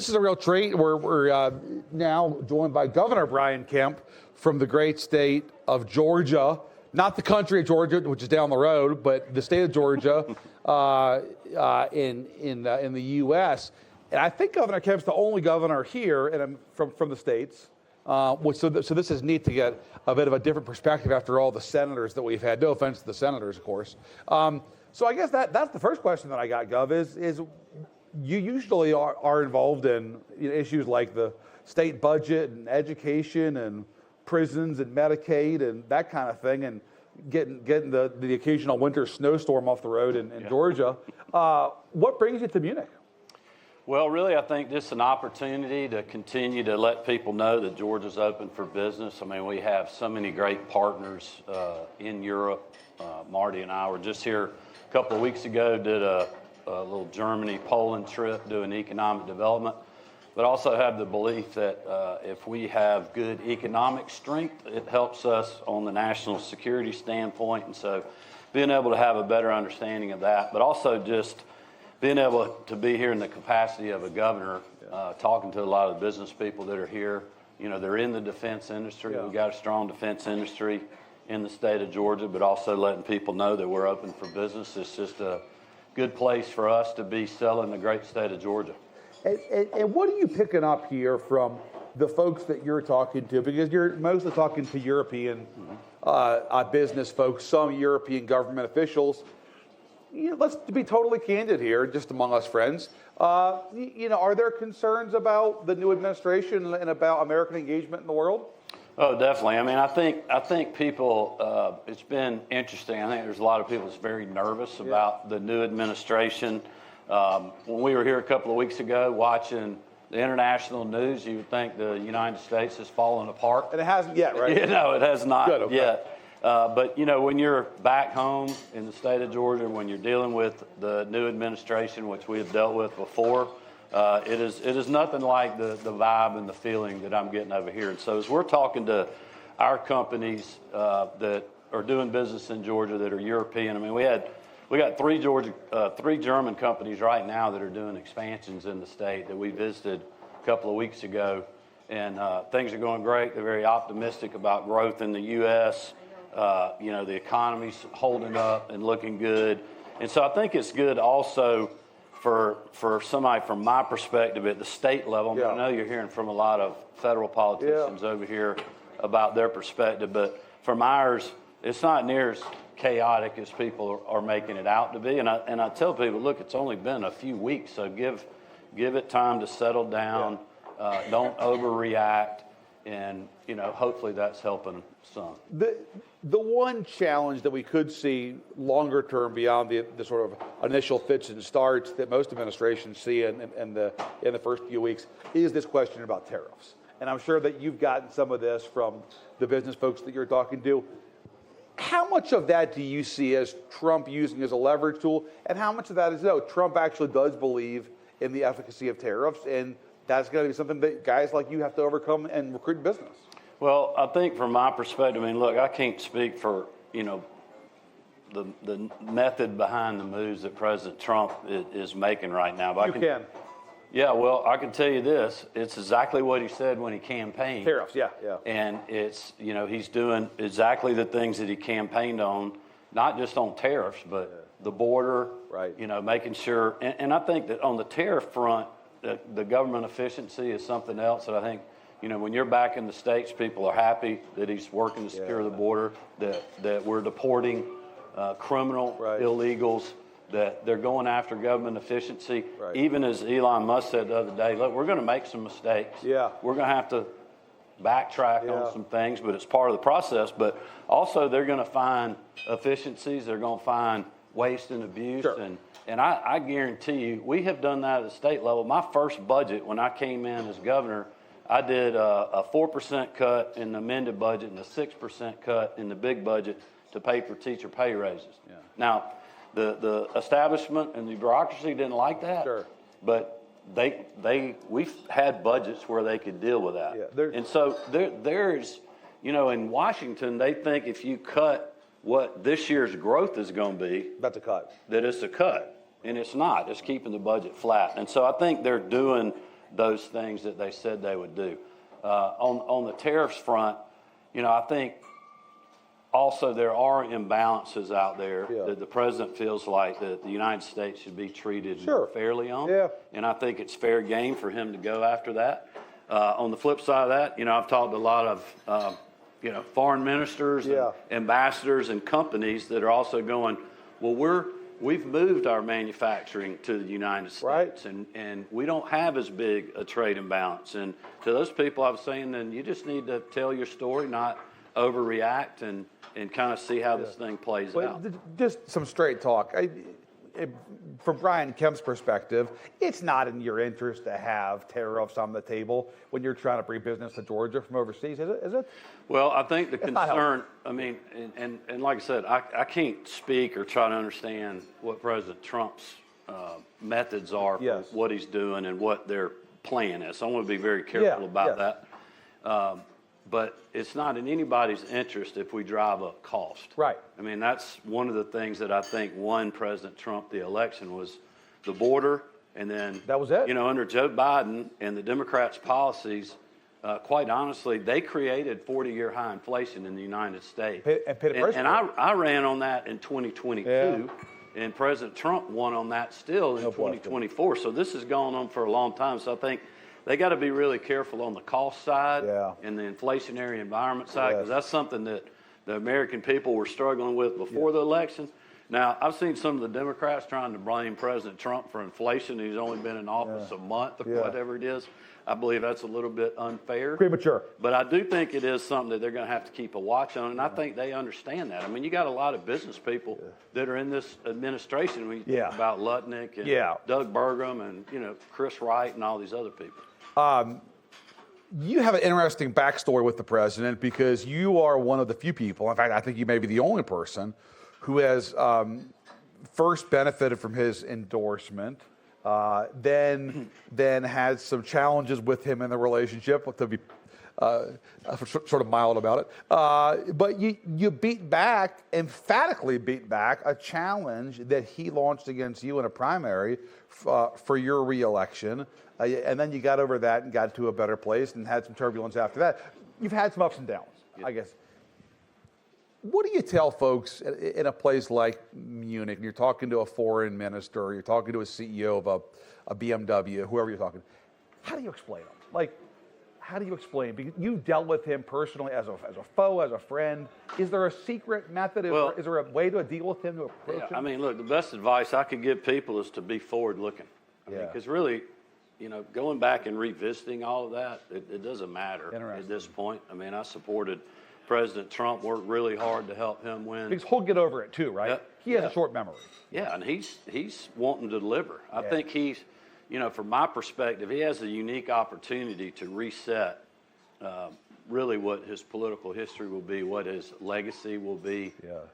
this is a real treat. We're now joined by Governor Brian Kemp from the great state of Georgia, not the country of Georgia, which is down the road, but the state of Georgia in the U.S. And I think Governor Kemp's the only governor here, and from the states. So this is neat to get a bit of a different perspective after all the senators that we've had. No offense to the senators, of course. So I guess that's the first question that I got, Gov, is you usually are involved in issues like the state budget and education and prisons and Medicaid and that kind of thing, and getting the occasional winter snowstorm off the road in Georgia. What brings you to Munich? Well, really, I think this is an opportunity to continue to let people know that Georgia's open for business. I mean, we have so many great partners in Europe. Marty and I were just here a couple of weeks ago, did a little Germany-Poland trip doing economic development, but also have the belief that if we have good economic strength, it helps us on the national security standpoint. And so being able to have a better understanding of that, but also just being able to be here in the capacity of a governor, talking to a lot of the business people that are here. They're in the defense industry. We've got a strong defense industry in the state of Georgia, but also letting people know that we're open for business. It's just a good place for us to be selling the great state of Georgia. And what are you picking up here from the folks that you're talking to? Because you're mostly talking to European business folks, some European government officials. Let's be totally candid here, just among us friends. Are there concerns about the new administration and about American engagement in the world? Oh, definitely. I mean, I think people, it's been interesting. I think there's a lot of people that's very nervous about the new administration. When we were here a couple of weeks ago watching the international news, you would think the United States has fallen apart. And it hasn't yet, right? No, it has not Good, okay. yet. But, when you're back home in the state of Georgia, when you're dealing with the new administration, which we have dealt with before, it is nothing like the vibe and the feeling that I'm getting over here. And so as we're talking to our companies that are doing business in Georgia that are European, I mean, we got three German companies right now that are doing expansions in the state that we visited a couple of weeks ago, and things are going great. They're very optimistic about growth in the U.S. The economy's holding up and looking good. And so I think it's good also for somebody from my perspective at the state level. I know you're hearing from a lot of federal politicians over here about their perspective, but from ours, it's not near as chaotic as people are making it out to be. And I tell people, look, it's only been a few weeks, so give it time to settle down. Don't overreact. And, hopefully that's helping some. The one challenge that we could see longer term beyond the sort of initial fits and starts that most administrations see in the first few weeks is this question about tariffs. And I'm sure that you've gotten some of this from the business folks that you're talking to. How much of that do you see as Trump using as a leverage tool? And how much of that is, Trump actually does believe in the efficacy of tariffs, and that's going to be something that guys like you have to overcome and recruit business? Well, I think from my perspective, I mean, look, I can't speak for, the method behind the moves that President Trump is making right now. But you can. Yeah, well, I can tell you this. It's exactly what he said when he campaigned. Tariffs, yeah. And it's, he's doing exactly the things that he campaigned on, not just on tariffs, but the border, right. Making sure. And I think that on the tariff front, the government efficiency is something else that I think, when you're back in the States, people are happy that he's working to secure the border, that we're deporting criminal illegals, that they're going after government efficiency. Right. Even as Elon Musk said the other day, look, we're going to make some mistakes. Yeah. We're going to have to backtrack on some things, but it's part of the process. But also they're going to find efficiencies. They're going to find waste and abuse. Sure. And I guarantee you, we have done that at the state level. My first budget, when I came in as governor, I did a 4% cut in the amended budget and a 6% cut in the big budget to pay for teacher pay raises. Yeah. Now, the establishment and the bureaucracy didn't like that, but we've had budgets where they could deal with that. Yeah, and so there's, in Washington, they think if you cut what this year's growth is going to be, that's a cut. That it's a cut, and it's not. It's keeping the budget flat. And so I think they're doing those things that they said they would do. On the tariffs front, I think also there are imbalances out there that the president feels like that the United States should be treated fairly on. Yeah. And I think it's fair game for him to go after that. On the flip side of that, I've talked to a lot of, foreign ministers, and ambassadors and companies that are also going, well, we've moved our manufacturing to the United States, and we don't have as big a trade imbalance. And to those people, I was saying, then you just need to tell your story, not overreact, and kind of see how this thing plays out. Just some straight talk. From Brian Kemp's perspective, it's not in your interest to have tariffs on the table when you're trying to bring business to Georgia from overseas, is it? Well, I think the concern, and like I said, I can't speak or try to understand what President Trump's methods are for what he's doing and what their plan is. So I want to be very careful about that. But it's not in anybody's interest if we drive up cost. Right. That's one of the things that I think won President Trump the election was the border, and then that was it. Under Joe Biden and the Democrats' policies, quite honestly, they created 40-year high inflation in the United States. And I ran on that in 2022, and President Trump won on that still in 2024. So this has gone on for a long time. So I think they got to be really careful on the cost side and the inflationary environment side, because that's something that the American people were struggling with before the election. Now, I've seen some of the Democrats trying to blame President Trump for inflation. He's only been in office a month or whatever it is. I believe that's a little bit unfair. Premature. But I do think it is something that they're going to have to keep a watch on, and I think they understand that. You got a lot of business people that are in this administration. When you think about Lutnick and Doug Burgum and, Chris Wright and all these other people. You have an interesting backstory with the president because you are one of the few people, in fact, I think you may be the only person, who has first benefited from his endorsement, then had some challenges with him in the relationship, to be sort of mild about it. But you emphatically beat back a challenge that he launched against you in a primary for your reelection. And then you got over that and got to a better place and had some turbulence after that. You've had some ups and downs, I guess. What do you tell folks in a place like Munich? You're talking to a foreign minister, you're talking to a CEO of a BMW, whoever you're talking. How do you explain them? How do you explain? Because you dealt with him personally as a foe, as a friend. Is there a secret method? Is there a way to deal with him, to approach him? Look, the best advice I could give people is to be forward-looking. Because really, going back and revisiting all of that, it doesn't matter at this point. I supported President Trump, worked really hard to help him win. Because he'll get over it too, right? He has a short memory. Yeah, and he's wanting to deliver. I think he's, from my perspective, he has a unique opportunity to reset really what his political history will be, what his legacy will be.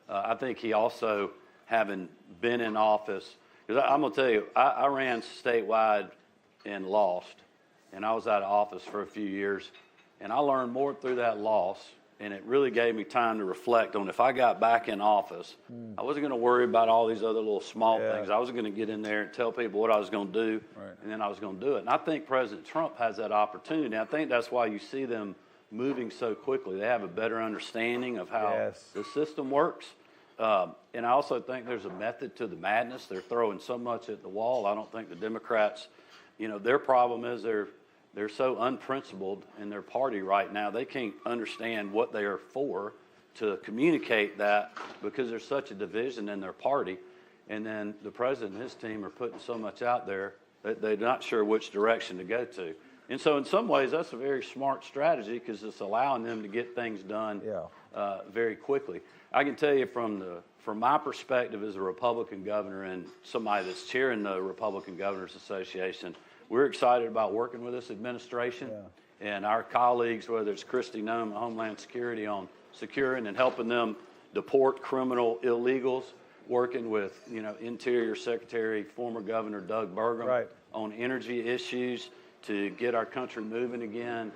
I think he also, having been in office, because I'm going to tell you, I ran statewide and lost, and I was out of office for a few years, and I learned more through that loss, and it really gave me time to reflect on if I got back in office, I wasn't going to worry about all these other little small things. I was going to get in there and tell people what I was going to do, and then I was going to do it. And I think President Trump has that opportunity. I think that's why you see them moving so quickly. They have a better understanding of how the system works. And I also think there's a method to the madness. They're throwing so much at the wall. I don't think the Democrats, their problem is they're so unprincipled in their party right now. They can't understand what they are for to communicate that because there's such a division in their party. And then the president and his team are putting so much out there that they're not sure which direction to go to. And so in some ways, that's a very smart strategy because it's allowing them to get things done very quickly. I can tell you from my perspective as a Republican governor and somebody that's chairing the Republican Governors Association, we're excited about working with this administration and our colleagues, whether it's Kristi Noem at Homeland Security on securing and helping them deport criminal illegals, working with Interior Secretary, former Governor Doug Burgum on energy issues to get our country moving again,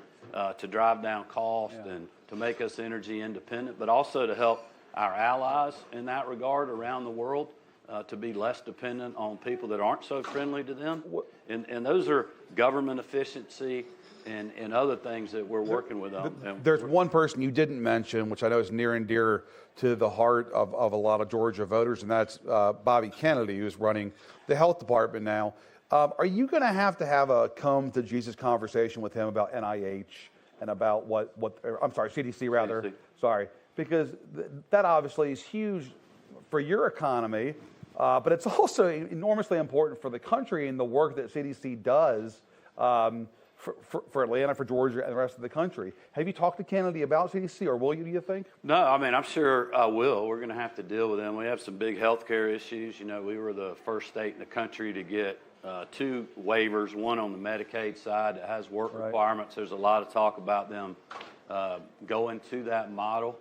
to drive down cost and to make us energy independent, but also to help our allies in that regard around the world to be less dependent on people that aren't so friendly to them. And those are government efficiency and other things that we're working with them. There's one person you didn't mention, which I know is near and dear to the heart of a lot of Georgia voters, and that's Bobby Kennedy, who's running the health department now. Are you going to have a come to Jesus conversation with him about NIH and about CDC rather? CDC. Sorry, because that obviously is huge for your economy, but it's also enormously important for the country and the work that CDC does for Atlanta, for Georgia, and the rest of the country. Have you talked to Kennedy about CDC, or will you, do you think? No, I mean, I'm sure I will. We're going to have to deal with them. We have some big healthcare issues. You know, we were the first state in the country to get 2 waivers, one on the Medicaid side that has work requirements. There's a lot of talk about them going to that model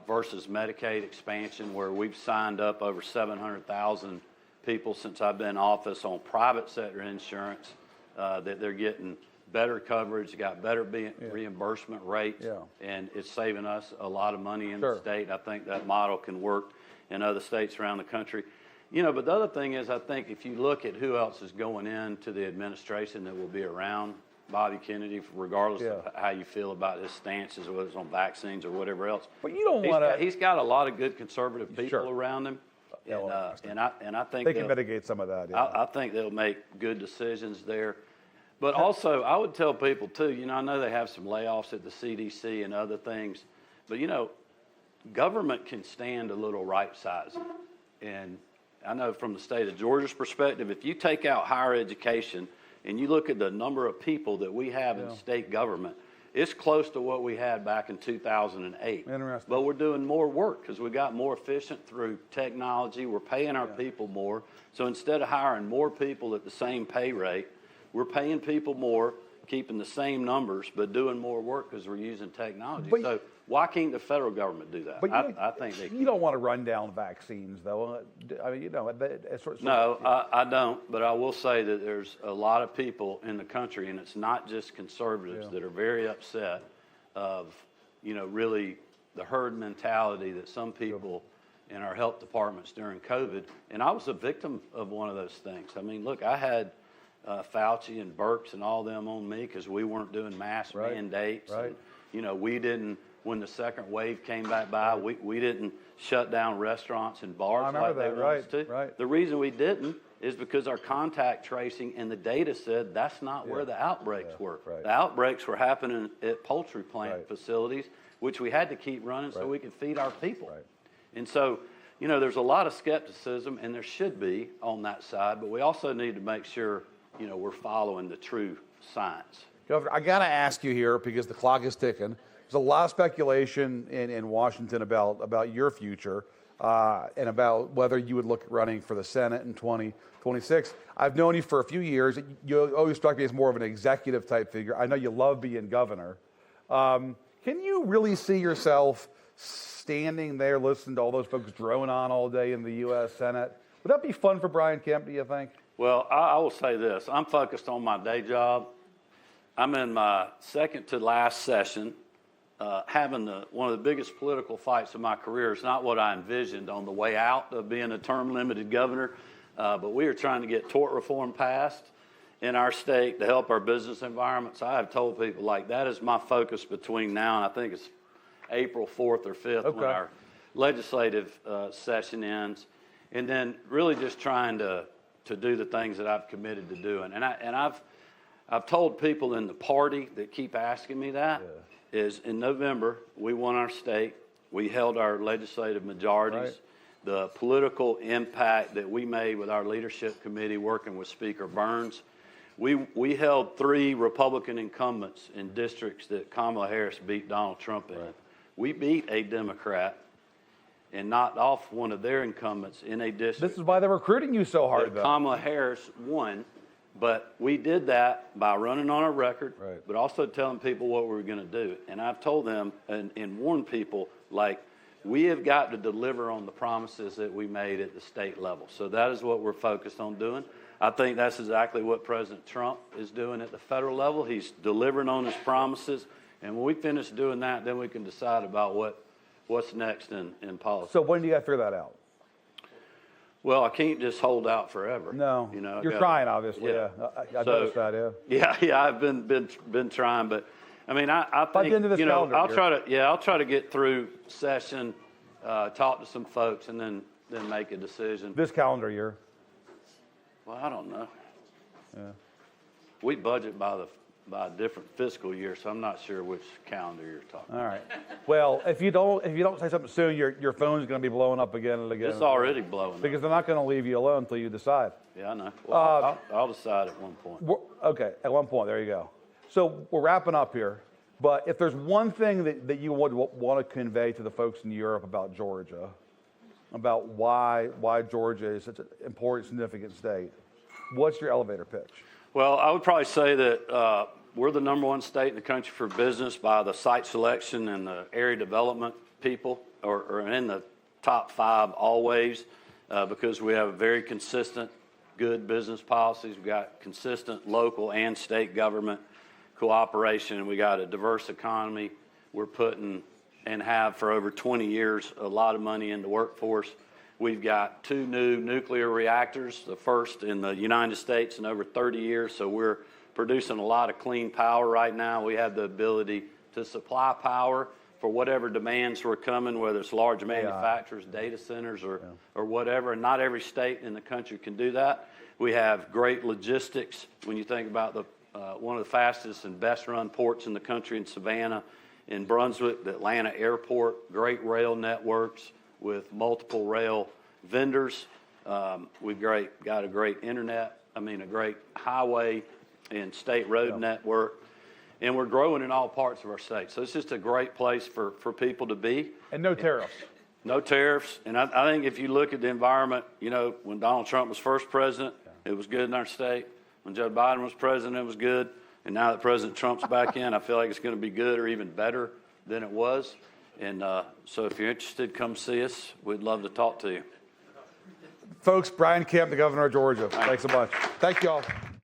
versus Medicaid expansion, where we've signed up over 700,000 people since I've been in office on private sector insurance, that they're getting better coverage, got better reimbursement rates, and it's saving us a lot of money in the state. I think that model can work in other states around the country. You know, but the other thing is, I think if you look at who else is going into the administration that will be around Bobby Kennedy, regardless of how you feel about his stances, whether it's on vaccines or whatever else. But you don't want to. He's got a lot of good conservative people around him, and I think they can mitigate some of that. I think they'll make good decisions there. But also, I would tell people too. You know, I know they have some layoffs at the CDC and other things, but you know, government can stand a little right sizing, and I know from the state of Georgia's perspective, if you take out higher education and you look at the number of people that we have in state government, it's close to what we had back in 2008. Interesting. But we're doing more work because we got more efficient through technology. We're paying our people more. So instead of hiring more people at the same pay rate, we're paying people more, keeping the same numbers, but doing more work because we're using technology. So why can't the federal government do that? But I think they can. You don't want to run down vaccines, though. I mean, you know, No, I don't. But I will say that there's a lot of people in the country, and it's not just conservatives, that are very upset of, you know, really the herd mentality that some people in our health departments during COVID. And I was a victim of one of those things. I mean, look, I had Fauci and Birx and all them on me because we weren't doing mask mandates. And, you know, we didn't, when the second wave came back by, we didn't shut down restaurants and bars like they wanted us to. The reason we didn't is because our contact tracing and the data said that's not where the outbreaks were. The outbreaks were happening at poultry plant facilities, which we had to keep running so we could feed our people. And so, you know, there's a lot of skepticism, and there should be on that side, but we also need to make sure, you know, we're following the true science. Governor, I got to ask you here, because the clock is ticking. There's a lot of speculation in Washington about your future and about whether you would look at running for the Senate in 2026. I've known you for a few years. You always struck me as more of an executive type figure. I know you love being governor. Can you really see yourself standing there listening to all those folks drone on all day in the U.S. Senate? Would that be fun for Brian Kemp, do you think? Well, I will say this. I'm focused on my day job. I'm in my second to last session, having one of the biggest political fights of my career. It's not what I envisioned on the way out of being a term-limited governor, but we are trying to get tort reform passed in our state to help our business environment. So I have told people, like, that is my focus between now and I think it's April 4th or 5th when our legislative session ends, and then really just trying to do the things that I've committed to doing. And I've told people in the party that keep asking me that is in November, we won our state. We held our legislative majorities. The political impact that we made with our leadership committee working with Speaker Burns, we held 3 Republican incumbents in districts that Kamala Harris beat Donald Trump in. We beat a Democrat and knocked off one of their incumbents in a district. This is why they're recruiting you so hard, though. Kamala Harris won, but we did that by running on our record, but also telling people what we were going to do. And I've told them and warned people, like, we have got to deliver on the promises that we made at the state level. So that is what we're focused on doing. I think that's exactly what President Trump is doing at the federal level. He's delivering on his promises. And when we finish doing that, then we can decide about what's next in policy. So when do you got to figure that out? Well, I can't just hold out forever. No, you know, you're trying, obviously. Yeah, I noticed that. Yeah, I've been trying, but I mean, I think by the end of this calendar year. I'll try to get through session, talk to some folks, and then make a decision. This calendar year. Well, I don't know. Yeah. We budget by a different fiscal year, so I'm not sure which calendar you're talking. All right. Well, if you don't say something soon, your phone's going to be blowing up again and again. It's already blowing because they're not going to leave you alone until you decide. Yeah, I know. Well, I'll decide at one point. Okay, at one point. There you go. So we're wrapping up here. But if there's one thing that you would want to convey to the folks in Europe about Georgia, about why Georgia is such an important, significant state, what's your elevator pitch? Well, I would probably say that we're the #1 state in the country for business by the site selection and the area development people, or in the top 5 always, because we have very consistent, good business policies. We've got consistent local and state government cooperation, and we got a diverse economy. We're putting, and have for over 20 years, a lot of money into workforce. We've got 2 new nuclear reactors, the first in the United States in over 30 years, so we're producing a lot of clean power right now. We have the ability to supply power for whatever demands were coming, whether it's large manufacturers, data centers, or whatever, and not every state in the country can do that. We have great logistics. When you think about one of the fastest and best run ports in the country in Savannah, in Brunswick, the Atlanta airport, great rail networks with multiple rail vendors. We've got a great internet, a great highway and state road network. And we're growing in all parts of our state. So it's just a great place for people to be. And no tariffs. No tariffs. And I think if you look at the environment, when Donald Trump was first president, it was good in our state. When Joe Biden was president, it was good. And now that President Trump's back in, I feel like it's going to be good or even better than it was. And so if you're interested, come see us. We'd love to talk to you. Folks, Brian Kemp, the governor of Georgia. Thanks so much. Thank you all.